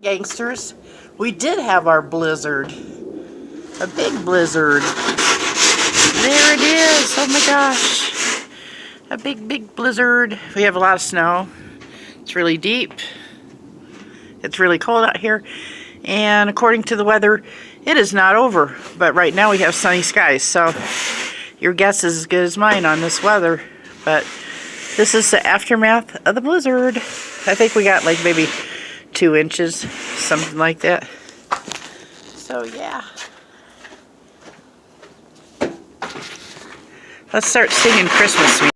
Gangsters, we did have our blizzard. A big blizzard. There it is. Oh my gosh. A big blizzard. We have a lot of snow. It's really deep. It's really cold out here. And according to the weather, it is not over. But right now we have sunny skies. So your guess is as good as mine on this weather. But this is the aftermath of the blizzard. I think we got like maybe 2 inches, something like that. So yeah. Let's start singing Christmas music.